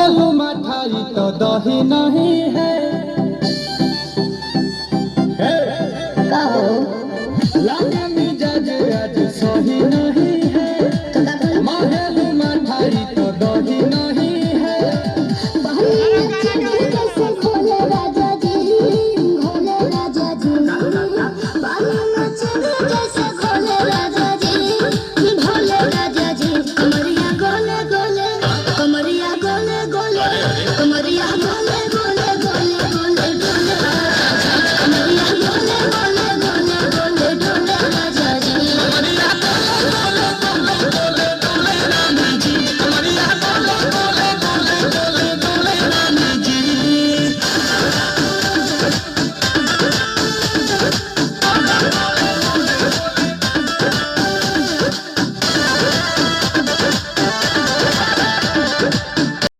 महलू मठाई तो दही नहीं है। लागे मिजाज आज सही नहीं है। महलू मठाई तो दही नहीं है। घोले राजा जी, घोले राजा जी, बाली नचने जैसे घोले राजा जी, घोले राजा जी, कमरिया गोले गोले, कमरिया गोले गोले, कमरिया गोले